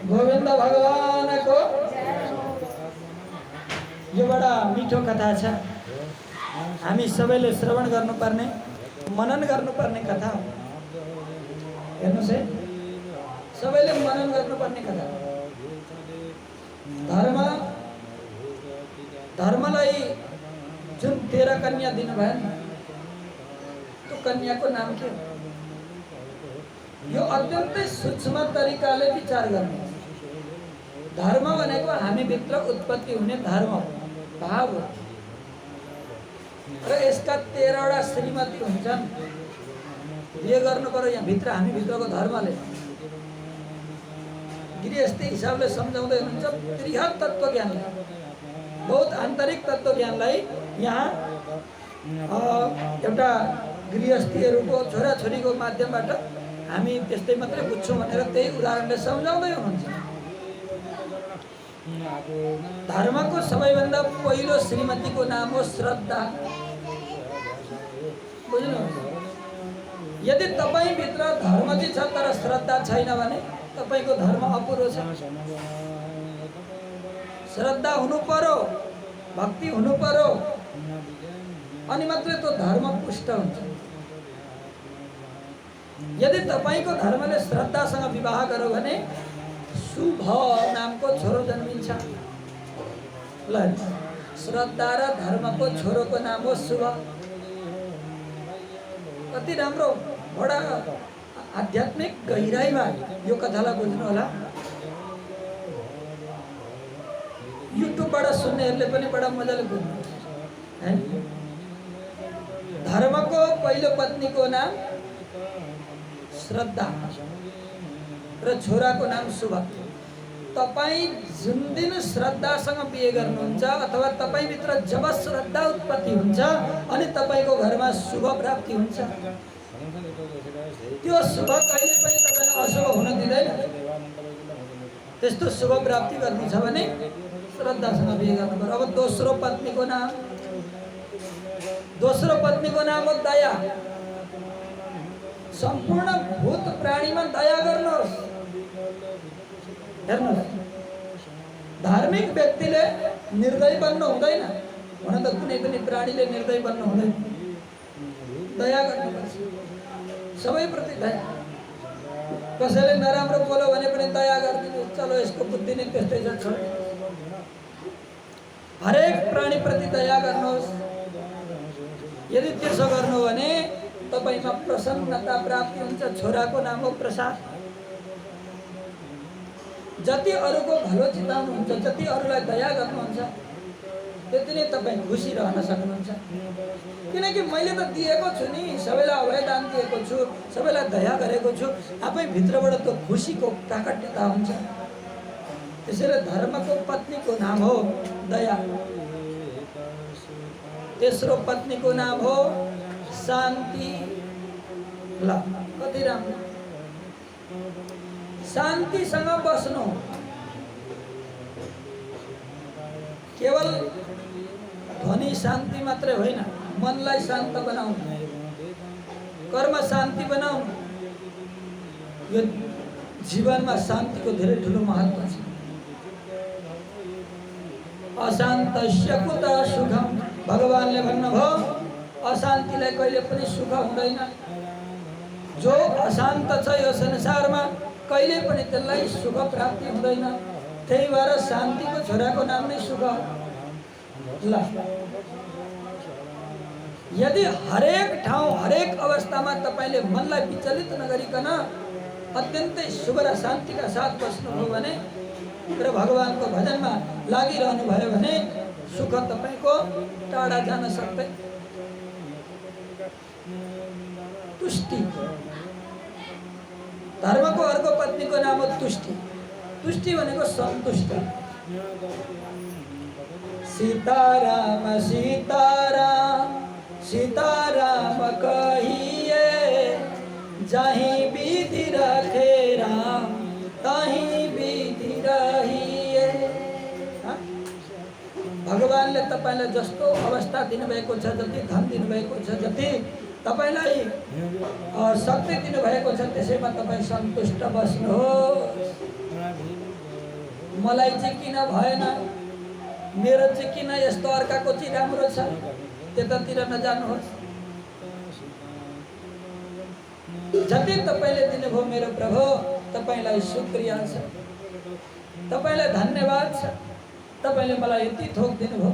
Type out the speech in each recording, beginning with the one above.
गोविंद भगवान को। यो बडा मिठो कथा छ। हामी सबैले श्रवण गर्नुपर्ने, मनन गर्नुपर्ने कथा हो। हेर्नुस् है, सबैले मनन गर्नुपर्ने कथा। धर्मलाई जुन 13 कन्या दिनुभयो नि, त्यो कन्याको नाम के हो? यो अत्यन्तै सूक्ष्म तरिकाले विचार गर्नु। धर्म भनेको हामीभित्र उत्पत्ति हुने धर्म भाव हो। र यसका 13 वटा श्रीमती हुन्छन्। बिहे गर्नु पर्यो यहाँ भित्र, हामी भित्रको धर्मले। गृहस्थी हिसाबले सम्झाउँदै हुनुहुन्छ बृहत तत्त्व ज्ञानलाई, बहुत आन्तरिक तत्त्व ज्ञानलाई यहाँ एउटा गृहस्थीहरूको छोराछोरीको माध्यमबाट हामी त्यस्तै मात्रै बुझ्छौँ भनेर त्यही उदाहरणले सम्झाउँदै हुनुहुन्छ। धर्मको सबैभन्दा पहिलो श्रीमतीको नाम हो श्रद्धा। बुझ्नुहुन्छ? यदि तपाईभित्र धर्म चाहिँ छ तर श्रद्धा छैन भने तपाईको धर्म अपुरो छ। श्रद्धा हुनु पर्यो, भक्ति हुनु पर्यो, अनि मात्रै त्यो धर्म पुष्ट हुन्छ। यदि तपाईको धर्मले श्रद्धासँग विवाह गर्यो भने शुभ नामको छोरो जन्मिन्छ। ल, श्रद्धा र धर्मको छोरोको नाम हो शुभ। कति राम्रो, बडा आध्यात्मिक गहिराईमा यो कथालाई बुझ्नु होला। युट्युबबाट सुन्नेहरूले पनि बडा मजाले बुझ्नु। धर्मको पहिलो पत्नीको नाम श्रद्धा र छोराको नाम शुभ। तपाईँ जुन दिन श्रद्धासँग बिहे गर्नुहुन्छ अथवा तपाईभित्र जब श्रद्धा उत्पत्ति हुन्छ अनि तपाईको घरमा शुभ प्राप्ति हुन्छ। त्यो शुभ कहिले पनि तपाईलाई अशुभ हुन दिँदैन। त्यस्तो शुभ प्राप्ति गर्नु छ भने श्रद्धासँग बिहे गर्नु पर्यो। अब दोस्रो पत्नीको नाम हो दया। सम्पूर्ण भूत प्राणीमा दया गर्नुहोस्। हेर्नुहोस्, धार्मिक व्यक्तिले निर्दय बन्नु हुँदैन। हुन त कुनै पनि प्राणीले निर्दय बन्नु हुँदैन। दया गर्नुपर्छ, सबैप्रति दया। कसैले नराम्रो बोल्यो भने पनि दया गरिदिनु, चलो यसको बुद्धि नै त्यस्तै छ, छोड। हरेक प्राणीप्रति दया गर्नुहोस्। यदि त्यसो गर्नु भने तपाईमा प्रसन्नता प्राप्ति हुन्छ। छोराको नाम हो प्रसाद। जति अरूको भलो चिताउनुहुन्छ, जति अरूलाई दया गर्नुहुन्छ, त्यति नै तपाईँ खुसी रहन सक्नुहुन्छ। किनकि मैले त दिएको छु नि, सबैलाई अभयदान दिएको छु, सबैलाई दया गरेको छु। आफै भित्रबाट त्यो खुसीको प्राकट्यता हुन्छ। त्यसैले धर्मको पत्नीको नाम हो दया। तेस्रो पत्नीको नाम हो शान्ति। ल, कति राम्रो। शान्तिसँग बस्नु, केवल ध्वनि शान्ति मात्रै होइन, मनलाई शान्त बनाउनु, कर्म शान्ति बनाउनु। यो जीवनमा शान्तिको धेरै ठुलो महत्त्व छ। अशान्तस्य कुत सुखम। भगवानले भन्नुभयो अशान्तिलाई कहिले पनि सुख हुँदैन। जो अशान्त छ यो संसारमा कहिले पनि त्यसलाई सुख प्राप्ति हुँदैन। त्यही भएर शान्तिको छोराको नाम नै सुख हो। ल, यदि हरेक ठाउँ हरेक अवस्थामा तपाईले मनलाई विचलित नगरिकन अत्यन्तै शुभ र शान्तिका साथ बस्नुभयो भने र भगवानको भजनमा लागिरहनु भयो भने सुख तपाईको टाढा जान सक्दैन। तुष्टि। धर्मको अर्को पत्नीको नाम हो तुष्टि। तुष्टि भनेको सन्तुष्ट। सीताराम सीताराम सीताराम कहिए, जहीं विधि रखे राम तहीं विधि रहिए। भगवानले तपाईलाई जस्तो अवस्था दिनुभएको छ, जति धन दिनुभएको छ, जति तपाईलाई शक्ति दिनुभएको छ, त्यसैमा तपाईँ सन्तुष्ट बस्नुहोस्। मलाई चाहिँ किन भएन, मेरो चाहिँ किन यस्तो अर्काको चाहिँ राम्रो छ, त्यतातिर नजानुहोस्। जति तपाईँले दिनुभयो मेरो प्रभु, तपाईँलाई शुक्रिया छ, तपाईँलाई धन्यवाद छ, तपाईँले मलाई यति थोक दिनुभयो,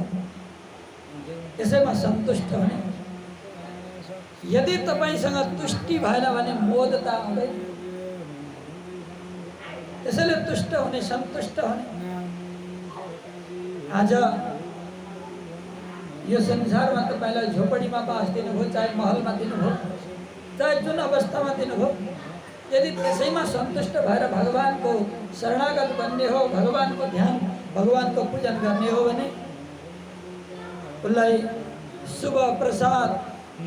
यसैमा सन्तुष्ट हुने। यदि तपाईँसँग तुष्टि भएन भने मोदता आउँदैन। त्यसैले तुष्ट हुने, सन्तुष्ट हुने। आज यो संसारमा तपाईँलाई झोपडीमा बास दिनुभयो, चाहे महलमा दिनुभयो, चाहे जुन अवस्थामा दिनुभयो, यदि त्यसैमा सन्तुष्ट भएर भगवानको शरणागत बन्ने हो, भगवानको ध्यान, भगवानको पूजन गर्ने हो भने उसलाई शुभ प्रसाद,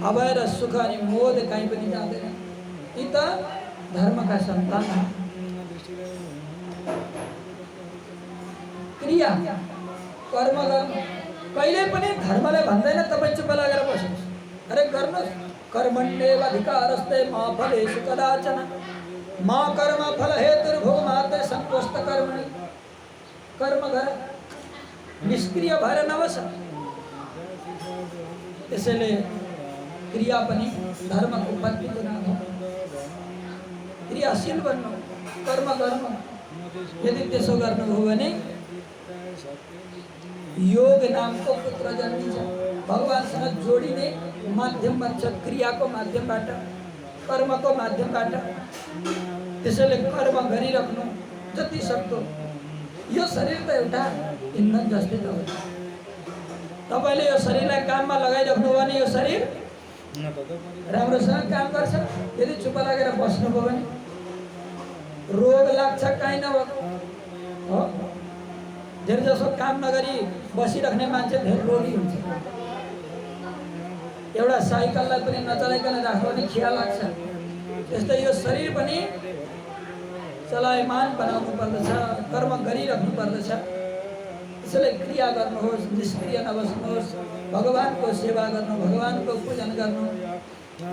अभय र सुख अनि मोद कहीँ पनि जाँदैन। यी त धर्मका सन्तान। क्रिया कर्म गर्नु कहिले पनि धर्मले भन्दैन तपाईँ चुप लागेर बस्नुहोस्, अरे गर्नुहोस्। कर्मण्येवाधिकारस्ते मा फलेषु कदाचन मा कर्म फल हेतुर्भुमाते संकोष्ठ कर्मणि। कर्म गर, निष्क्रिय भएर नबस। त्यसैले क्रिया पनि धर्मको पत्नीको नाम हो। क्रियाशील बन्नु, कर्म गर्नु। यदि त्यसो गर्नुभयो भने योग नामको पुत्र जन्मिन्छ। भगवानसँग जोडिने माध्यम बन्छ, क्रियाको माध्यमबाट, कर्मको माध्यमबाट। त्यसैले कर्म गरिराख्नु जति सक्दो। यो शरीर त एउटा इन्धन जस्तै त हो। तपाईँले यो शरीरलाई काममा लगाइराख्नु भने यो शरीर राम्रोसँग काम गर्छ। यदि चुप लागेर बस्नुभयो भने रोग लाग्छ, काहीँ नभएको हो। धेरै जसो काम नगरी बसिराख्ने मान्छे धेरै रोगी हुन्छ। एउटा साइकललाई पनि नचलाइकन राख्यो भने खिया लाग्छ। त्यस्तै यो शरीर पनि चलायमान बनाउनु पर्दछ, कर्म गरिराख्नु पर्दछ। त्यसैले क्रिया गर्नुहोस्, निष्क्रिय नबस्नुहोस्। भगवानको सेवा गर्नु, भगवानको पूजन गर्नु।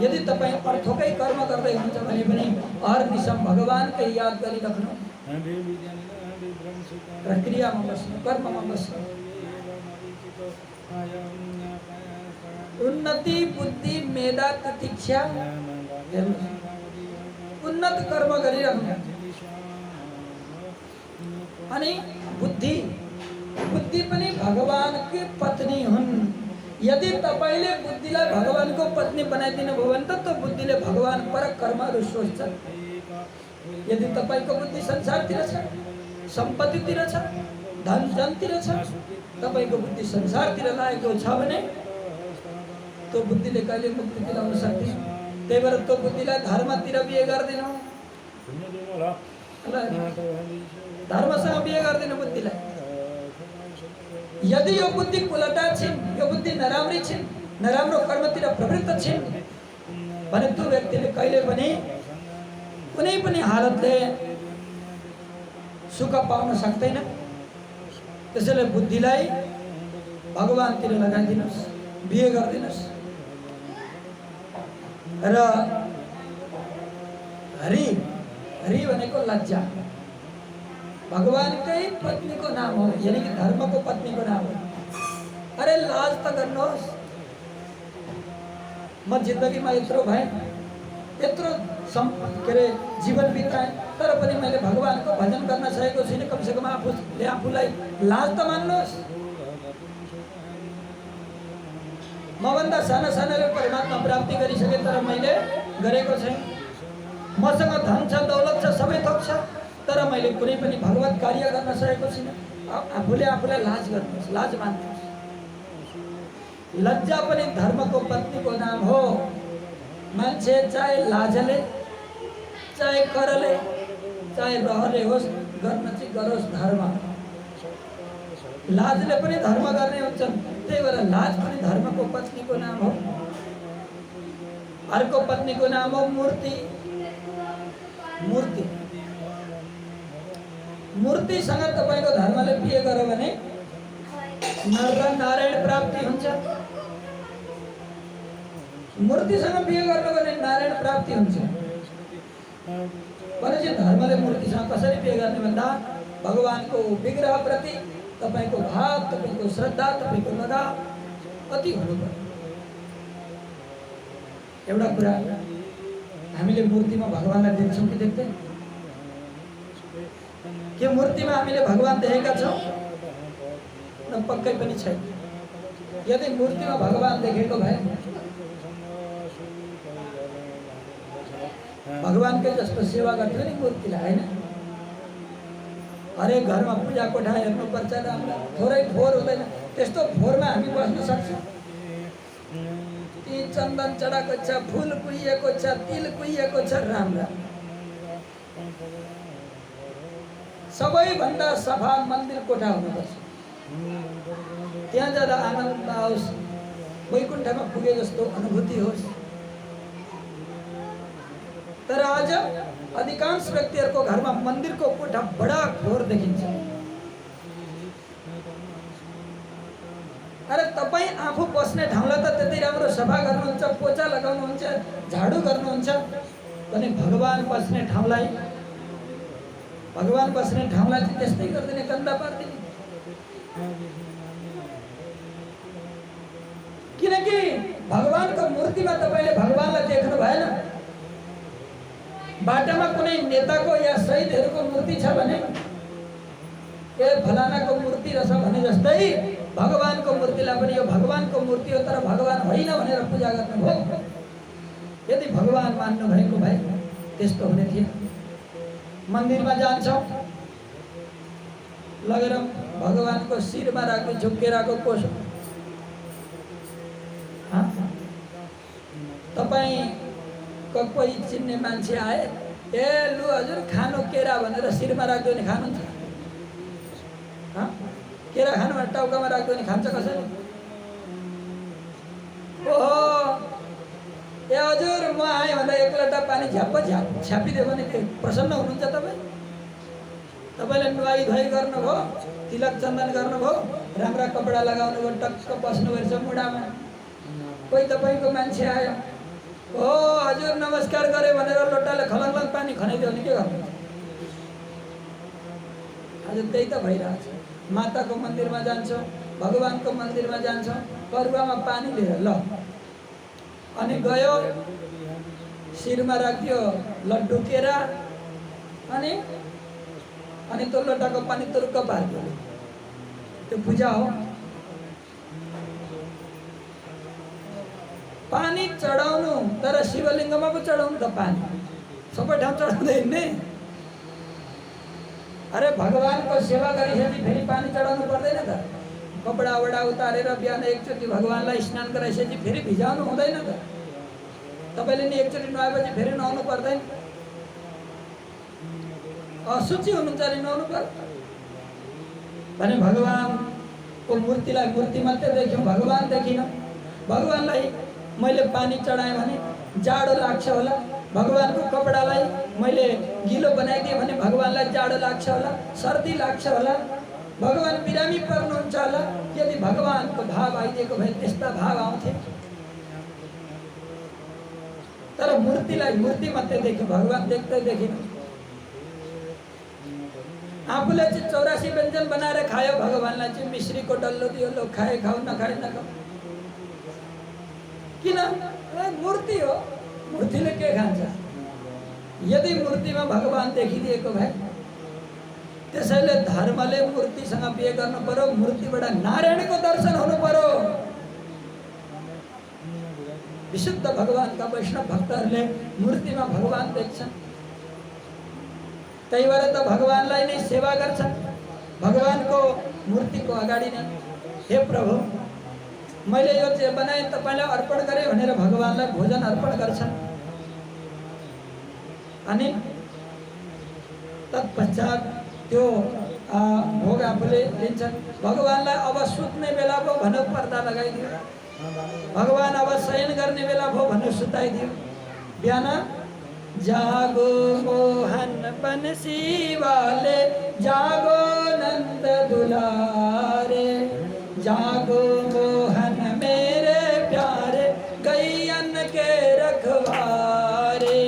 यदि तपाईँ अर्थकै कर्म गर्दै हुनुहुन्छ भने पनि अहर्निशम भगवानकै याद गरिराख्नु र क्रियामा बस्नु, कर्ममा बस्नु। उन्नति बुद्धि मेधा प्रतीक्षा, उन्नत कर्म गरिराख्नु। अनि बुद्धि, बुद्धि पनि भगवानकी पत्नी हुन्। यदि तपाईँले बुद्धिलाई भगवानको पत्नी बनाइदिनु भयो भने त बुद्धिले भगवान परक कर्महरू सोच्छ। यदि तपाईँको बुद्धि संसारतिर छ, सम्पत्तितिर छ, धन जनतिर छ, तपाईँको बुद्धि संसारतिर लागेको छ भने त्यो बुद्धिले कहिले मुक्ति दिलाउन सक्दैन। त्यही भएर त्यो बुद्धिलाई धर्मतिर बिहे गरिदिनु, धर्मसँग बिहे गरिदिनु बुद्धिलाई। यदि यो बुद्धि कुलटा छिन्, यो बुद्धि नराम्री छिन्, नराम्रो कर्मतिर प्रवृत्त छिन् भने त्यो व्यक्तिले कहिले पनि कुनै पनि हालतले सुख पाउन सक्दैन। त्यसैले बुद्धिलाई भगवानतिर लगाइदिनुहोस्, बिहे गरिदिनुहोस्। र हरि, हरि भनेको लज्जा, भगवानकै पत्नीको नाम हो, यानी कि धर्मको पत्नीको नाम हो। अरे लाज त गर्नुहोस्। म जिन्दगीमा यत्रो भएँ, यत्रो के अरे जीवन बिताएँ, तर पनि मैले भगवानको भजन गर्न सकेको छुइनँ। कमसेकम आफूलाई लाज त मान्नुहोस्। मभन्दा साना सानाले परमात्मा प्राप्ति गरिसके तर मैले गरेको छैन। मसँग धन छ, दौलत छ, सबै थोक छ, तर मैले कुनै पनि भगवत कार्य गर्न सकेको छैन। आफूले आफूलाई लाज गर्नुहोस्, लाज मान्नुहोस्। लज्जा पनि धर्मको पत्नीको नाम हो। मान्छे चाहे लाजले, चाहे करले, चाहे रहले होस्, गर्न चाहिँ गरोस् धर्म। लाजले पनि धर्म गर्ने हुन्छन्। त्यही भएर लाज पनि धर्मको पत्नीको नाम हो। अर्को पत्नीको नाम हो मूर्ति। मूर्ति, मूर्तिसँग तपाईँको धर्मले बिहे गर्यो भने नर र नारायण प्राप्ति हुन्छ। मूर्तिसँग बिहे गर्नु भने नारायण प्राप्ति हुन्छ। भनेपछि धर्मले मूर्तिसँग कसरी बिहे गर्ने भन्दा भगवानको विग्रह प्रति तपाईको भाव, तपाईको श्रद्धा, तपाईको लगाव अति हुनुपर्छ। एउटा कुरा, हामीले मूर्तिमा भगवानलाई देख्छौँ कि देख्दैन? के मूर्तिमा हामीले भगवान देखेका छौँ? न पक्कै पनि छैन। यदि मूर्तिमा भगवान देखेको भए भगवानकै जस्तो सेवा गर्थ्यो नि मूर्तिलाई, हैन? हरेक घरमा पूजा कोठा हेर्नुपर्छ राम्रो, थोरै फोहोर हुँदैन। त्यस्तो फोहोरमा हामी बस्न सक्छौँ? ती चन्दन चढाएको छ, फुल कुहिएको छ, तिल कुहिएको छ, राम्रा सबैभन्दा सफा मन्दिर कोठा हुनुपर्छ। त्यहाँ जाँदा आनन्द आओस्, वैकुण्ठमा पुगे जस्तो अनुभूति होस्। तर आज अधिकांश व्यक्तिहरूको घरमा मन्दिरको कोठा बडा फोहोर देखिन्छ। अरे तपाईँ आफू बस्ने ठाउँलाई त त्यति राम्रो सफा गर्नुहुन्छ, पोचा लगाउनुहुन्छ, झाडु गर्नुहुन्छ भने भगवान बस्ने ठाउँलाई चाहिँ त्यस्तै गर्दिने, गन्दा पार्दिने। किनकि भगवानको मूर्तिमा तपाईले भगवानलाई देख्नु भएन। बाटामा कुनै नेताको या शहीदहरूको मूर्ति छ भने ए फलानाको मूर्ति रहेछ भने जस्तै भगवानको मूर्तिलाई पनि यो भगवानको मूर्ति हो तर भगवान होइन भनेर पूजा गर्नुभयो। यदि भगवान मान्नु भएको भए त्यस्तो हुने थिएन। मन्दिरमा जान्छौँ, लगेर भगवानको शिरमा राख्ने झुक्केराको कोस तपाईको कोही चिन्ने मान्छे आए, ए लु हजुर खानु केरा भनेर शिरमा राख्दियो भने खानुहुन्छ? केरा खानु भने टाउकामा राख्दियो भने खान्छ कसैले? ओहो, ए हजुर म आएँ भन्दा एक लोटा पानी छ्यापिदियो भने प्रसन्न हुनुहुन्छ तपाईँ? तपाईँले नुहाई धुवाई गर्नुभयो, तिलक चन्दन गर्नुभयो, राम्रा कपडा लगाउनुभयो, टक्क बस्नुभएछ मुढामा। कोही तपाईँको मान्छे आयो, ओ हजुर नमस्कार गरे भनेर लोटाले खलङ्ग पानी खनाइदियो भने के गर्नु? आज त्यही त भइरहेछ। माताको मन्दिरमा जान्छौँ, भगवानको मन्दिरमा जान्छौँ, करुवामा पानी लिएर ल अनि गयो, शिरमा राख्दियो लड्डु केरा, अनि त्यो लोटाको पानी तुरुक्क पारिदियो। त्यो पूजा हो? पानी चढाउनु, तर शिवलिङ्गमा पो चढाउनु त पानी, सबै ठाउँ चढाउँदैन नि। अरे भगवानको सेवा गरिसकेपछि फेरि पानी चढाउनु पर्दैन त? कपडा वडा उतारेर बिहान एकचोटि भगवानलाई स्नान गराइसकेपछि फेरि भिजाउनु हुँदैन त? तपाईँले नि एकचोटि नुहाएपछि फेरि नुहाउनु पर्दैन? असुचि हुनुहुन्छ अरे नुहाउनु पर्छ भने भगवानको मूर्तिलाई मूर्ति मात्रै देख्यौँ, भगवान देखिन। भगवानलाई मैले पानी चढाएँ भने जाडो लाग्छ होला, भगवानको कपडालाई मैले गिलो बनाइदिएँ भने भगवानलाई जाडो लाग्छ होला, सर्दी लाग्छ होला, भगवान बिरामी पर्नुहुन्छ होला। यदि भगवानको भाव आइदिएको भए त्यस्ता भाव आउँथे। तर मूर्तिलाई मूर्ति मात्रै देख्यो, भगवान देख्दै देखिन। आफूले चाहिँ 84 व्यञ्जन बनाएर खायो, भगवानलाई चाहिँ मिश्रीको डल्लो दियो, लो खाए खाऊ नखाए नखाऊ। किन? मूर्ति हो, मूर्तिले के खान्छ? यदि मूर्तिमा भगवान देखिदिएको भए, त्यसैले धर्मले मूर्तिसँग बिहे गर्नु पर्यो, मूर्तिबाट नारायणको दर्शन हुनु पर्यो। विशुद्ध भगवानका वैष्णव भक्तहरूले मूर्तिमा भगवान देख्छन्, त्यही भएर त भगवानलाई नै सेवा गर्छन्। भगवानको मूर्तिको अगाडि नै हे प्रभु मैले यो चाहिँ बनाएँ तपाईँलाई अर्पण गरेँ भनेर भगवानलाई भोजन अर्पण गर्छन्। अनि तत्पश्चात त्यो भोग आफूले लिन्छन्। भगवानलाई अब सुत्ने बेला भयो भन्नु पर्दा लगाइदियो, भगवान अब शयन गर्ने बेला भयो भन्नु सुताइदियो। बिहान जागो मोहन बंसी वाले, जागो नंद दुलारे, जागो मोहन मेरे प्यारे, गैयन के रखवारे,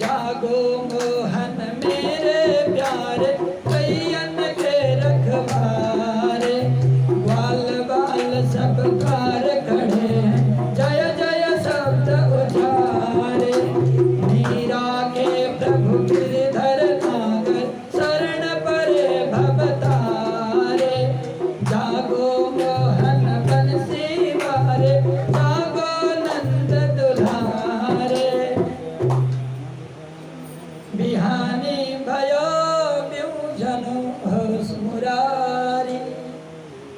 जागो मोहन मेरे प्यारे, गैयन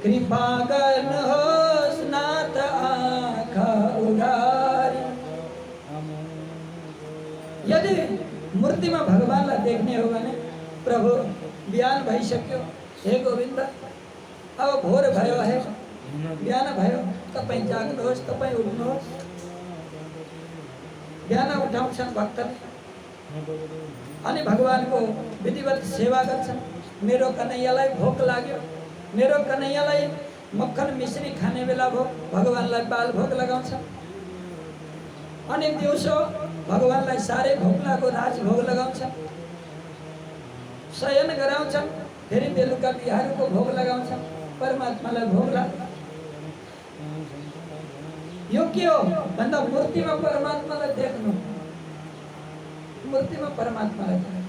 कृपागन हो नाथ आँखा उघारी। यदि मूर्तिमा भगवानलाई देख्ने हो भने प्रभु बिहान भइसक्यो, हे गोविन्द अब भोर भयो, है बिहान भयो, तपाईँ जाग्नुहोस्, तपाईँ उठ्नुहोस्। बिहान उठाउँछन् भक्तले अनि भगवानको विधिवत सेवा गर्छन्। मेरो कन्हैयालाई भोक लाग्यो, मेरो कन्हैयालाई मक्खन मिश्री खाने बेला भयो, भगवानलाई बाल भोग लगाउँछ। अनि दिउँसो भगवानलाई साह्रै भोक लागो राजभोग लगाउँछ, शयन गराउँछ। फेरि बेलुका बिहानको भोग लगाउँछ, परमात्मालाई भोग लाग्छ। यो के हो भन्दा मूर्तिमा परमात्मालाई देख्नु, मूर्तिमा परमात्मालाई देख्नु।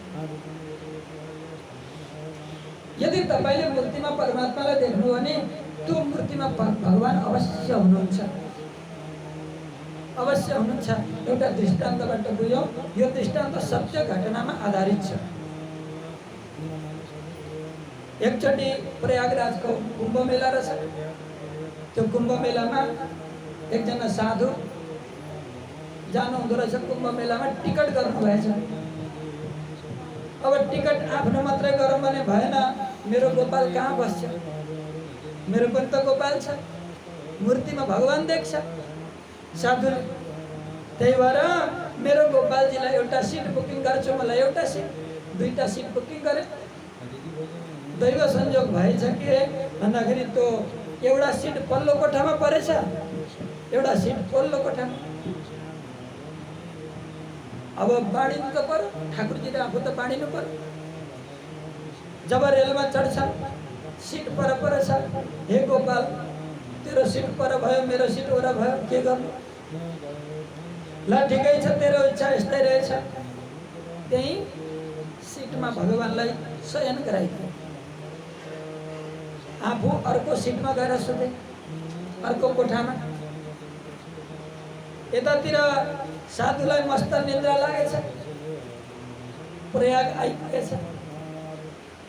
यदि तपाईले मूर्तिमा परमात्मालाई देख्नु भने त्यो मूर्तिमा भगवान अवश्य हुनुहुन्छ, अवश्य हुनुहुन्छ। एउटा दृष्टान्तबाट बुझौँ, यो दृष्टान्त सत्य घटनामा आधारित छ। एकचोटि प्रयागराजको कुम्भ मेला रहेछ। त्यो कुम्भ मेलामा एकजना साधु जानु हुँदो रहेछ। कुम्भ मेलामा टिकट गर्नुभएछ। अब टिकट आफ्नो मात्रै गरौँ भने भएन, मेरो गोपाल कहाँ बस्छ? मेरो पनि त गोपाल छ, मूर्तिमा भगवान देख्छ साधुले। त्यही भएर मेरो गोपालजीलाई एउटा सिट बुकिङ गर्छु, मलाई एउटा सिट, दुईटा सिट बुकिङ गरे। दैव संयोग भएछ के भन्दाखेरि त्यो एउटा सिट पल्लो कोठामा परेछ, एउटा सिट पल्लो कोठामा। अब बाँडिनु त पर्यो, ठाकुरजीले आफू त बाँडिनु पर्यो। जब रेलमा चढ्छ, सिट पर छ, हे गोपाल तेरो सिट पर भयो, मेरो सिट ओरा भयो, के गर्नु? ल ठिकै छ, तेरो इच्छा यस्तै रहेछ। त्यही सिटमा भगवानलाई शयन गराइदियो। आफू अर्को सिटमा गएर सुते, अर्को कोठामा। यतातिर साधुलाई मस्त निद्रा लागेछ। प्रयाग आइपुगेछ।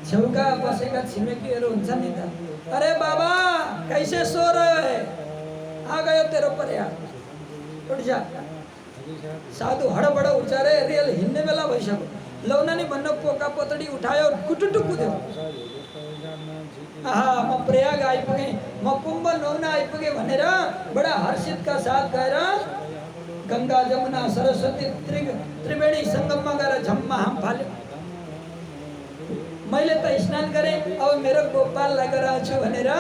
छेउका बसेका छिमेकीहरू हुन्छ नि त, अरे बाबा कैसे सो रहे है, आ गयो तेरो प्रयाग, उठ जा। साधु हडबड उठ्छ, रे रेल हिँड्ने बेला भइसक्यो, लौना नि भन्न पोका पोतडी उठायो, कुटुटु कुद्यो। म प्रयाग आइपुगेँ, म कुम्भ नुहाउन आइपुगेँ भनेर बडा हर्षितका साथ गएर गंगा जमुना सरस्वती त्रिवेणी संगममा गएर झम्मा हाम फाल्यो। मैले त स्नान गरेँ, अब मेरो गोपाललाई गराउँछु भनेर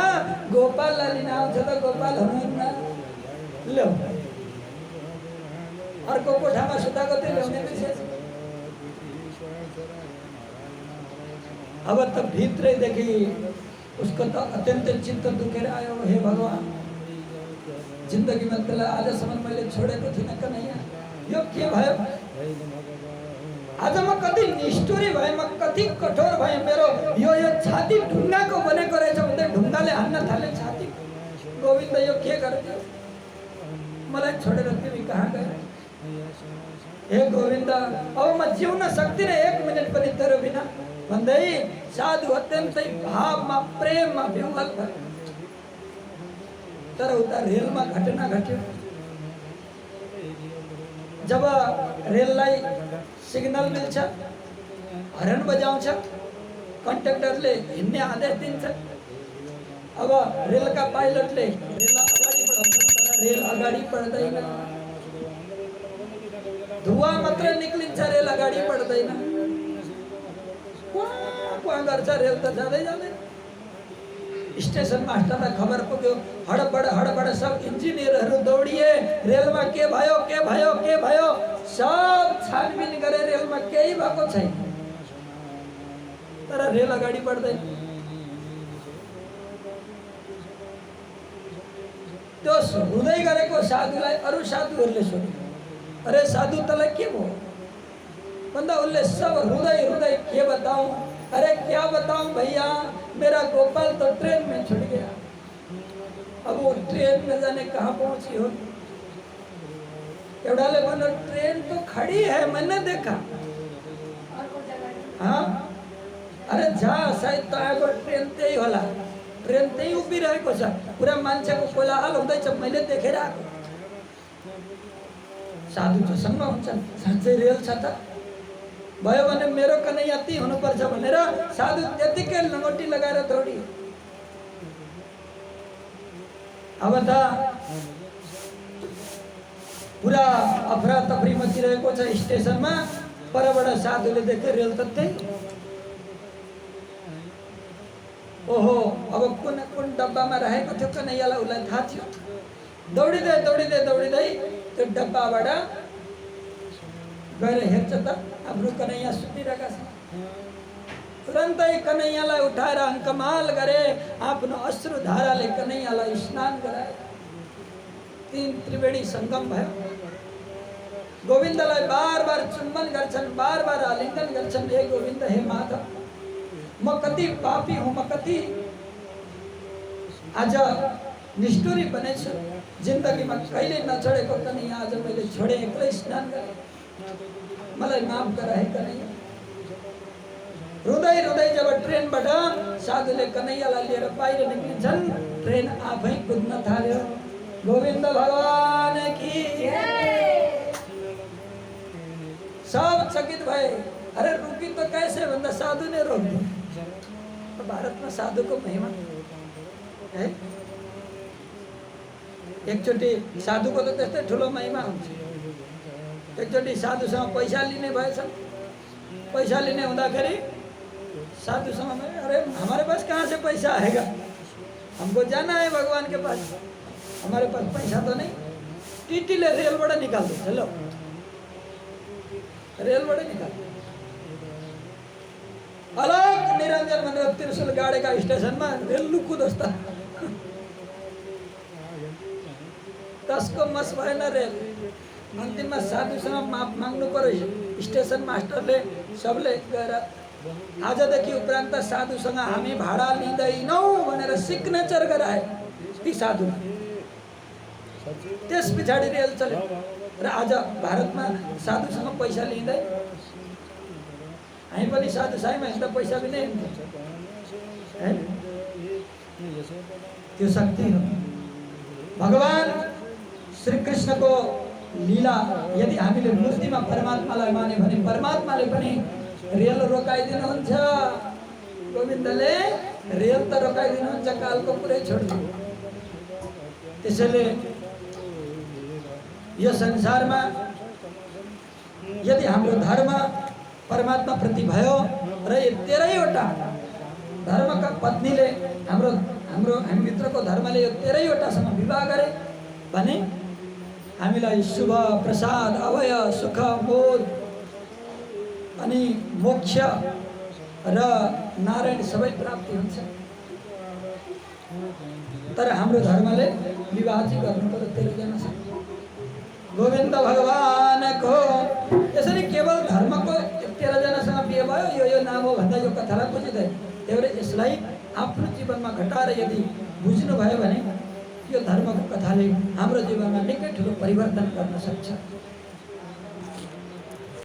गोपाललाई लिन आउँछ त गोपाल हुनुहुन्न। लो अर्को कोठामा सुताको त्यो ल्याउने विशेष। अब त भित्रैदेखि उसको त अत्यन्तै चित्त दुखेर आयो। हे भगवान, जिन्दगीमा त्यसलाई आजसम्म मैले छोडेको थिइनँ कन्हैया, यो के भयो? आज म कति निष्ठुरी भएँ, म कति कठोर भएँ। मेरो यो छाती ढुङ्गाको बनेको रहेछ भन्दै ढुङ्गाले हान्न थाले छाती। गोविन्द यो के गर्दियो? मलाई छोडेर तिमी कहाँ गए? हे गोविन्द, अब म जिउन सक्दिनँ एक मिनट पनि तेरो बिना भन्दै साधु अत्यन्तै भावमा प्रेममा विह्वल भयो। तर उता रेलमा घटना घट्यो। जब रेललाई सिग्नल मिल्छ, हर्न बजाउँछ, कन्डक्टरले हिँड्ने आदेश दिन्छ। अब रेलका पाइलटले रेललाई अगाडि बढाउँछ, तर रेल अगाडि बढ्दैन। धुवा मात्र निक्लिन्छ, रेल अगाडि बढ्दैन। क्वाँ गर्छ, रेल त जाँदै जाँदैन। स्टेशन मास्टरलाई खबर पुग्यो, हडबड सब इन्जिनियरहरू दौडिए। रेलमा के भयो के भयो के भयो सब छानबिन गरे, रेलमा केही भएको छैन। तर रेल अगाडि बढ्दैन। त्यो हुँदै गरेको साधुलाई अरू साधुहरूले सोध्यो, अरे साधु तँलाई के भयो भन्दा उसले सब हृदय के बताऊं, अरे क्या बताऊं भैया, मेरा गोपाल तो ट्रेन में छूट गया। अब वो ट्रेन में जाने कहाँ पहुंची हो। एवढाले बोलो ट्रेन तो खड़ी है, मैंने देखा। हाँ अरे जा शायद तो ट्रेन ते ही होला। ट्रेन त्यही उभिरहेको छ, पुरा मान्छेको कोलाहल हुँदैछ, मैले देखेर आएको। साधु जोसँग हुन्छन्, साँच्चै रेल छ त? भयो भने मेरो कन्हैया ती हुनुपर्छ भनेर साधु त्यतिकै लङ्गोटी लगाएर दौडियो। अब त पुरा अफरा तफरी मचिरहेको छ स्टेसनमा। परबाट साधुले देखे रेल त त्यही। ओहो, अब कुन कुन डब्बामा राखेको थियो कन्हैयालाई उसलाई थाहा थियो। दौडिँदै दौडिँदै दौडिँदै त्यो डब्बाबाट गएर हेर्छ त हाम्रो कन्हैया सुतिरहेका छन्। तुरन्तै कन्हैयालाई उठाएर अङ्कमाल गरे, आफ्नो अश्रुधाराले कन्हैयालाई स्नान गराए। 3 त्रिवेणी सङ्गम भयो। गोविन्दलाई बार बार चुम्बन गर्छन्, बार बार आलिङ्गन गर्छन्। हे गोविन्द, हे माधव, म कति पापी हुँ, म कति आज निष्ठुरी बनेछु। जिन्दगीमा कहिले नछोडेको कन्हैया आज मैले छोडेँ, एक्लै स्नान गरेँ, मलाई माफ गर है कन्हैया। रुँदै रुँदै जब ट्रेनबाट साधुले कन्हैयालाई लिएर बाहिर निक्लिन्छन्, ट्रेन आफै कुद्न थाल्यो। गोविन्द भगवान की सब चकित भए। अरे रुकी तो कैसे भन्दा साधु ने रोक दियो। भारतमा साधुको महिमा है। एकचोटि साधुको त त्यस्तै ठुलो महिमा हुन्छ। एकचोटि साधुसँग पैसा लिने भएछ। पैसा लिने हुँदाखेरि साधुसँग, अरे हमारे पास कहाँ से पैसा आएगा, हमको जाना है भगवान के पास, हमारे पास पैसा तो नहीं। टीटीले रेलबाट निकाल्दो, हेलो रेलबाट निकाल। अलग निरञ्जन भनेर त्रिशूल गाडेका स्टेसनमा रेल लुकु जस्ता। त्यसको मस भएन रेल। अन्तिममा साधुसँग माफ माग्नु पर्यो। स्टेसन मास्टरले सबले गएर आजदेखि उपरान्त साधुसँग हामी भाडा लिँदैनौँ भनेर सिग्नेचर गराए ती साधु। त्यस पछाडि रेल चल्यो र आज भारतमा साधुसँग पैसा लिँदै। हामी पनि साधु साईमा हिँड्दा पैसा पनि हुन्छ है। त्यो शक्ति हो भगवान श्री कृष्णको लीला। यदि हामीले मूर्तिमा परमात्मालाई माने भने परमात्माले पनि रेल रोकाइदिनुहुन्छ। गोविन्दले रेल त रोकाइदिनुहुन्छ, कालको पुरै छोडिदिनु। त्यसैले यो संसारमा यदि हाम्रो धर्म परमात्मा प्रति भयो र यो 13वटा धर्मका पत्नीले हामी मित्रको धर्मले यो 13वटासँग विवाह गरे भने हामीलाई शुभ, प्रसाद, अभय, सुख, मोद अनि मोक्ष र नारायण सबै प्राप्ति हुन्छ। तर हाम्रो धर्मले विवाह चाहिँ गर्नु पर्यो 13 जनासँग। गोविन्द भगवानको यसरी केवल धर्मको 13 जनासँग बिहे भयो, यो नाम हो भन्दा यो कथालाई बुझिँदैन। त्यही भएर यसलाई आफ्नो जीवनमा घटाएर यदि बुझ्नुभयो भने यो धर्मको कथाले हाम्रो जीवनमा निकै ठुलो परिवर्तन गर्न सक्छ।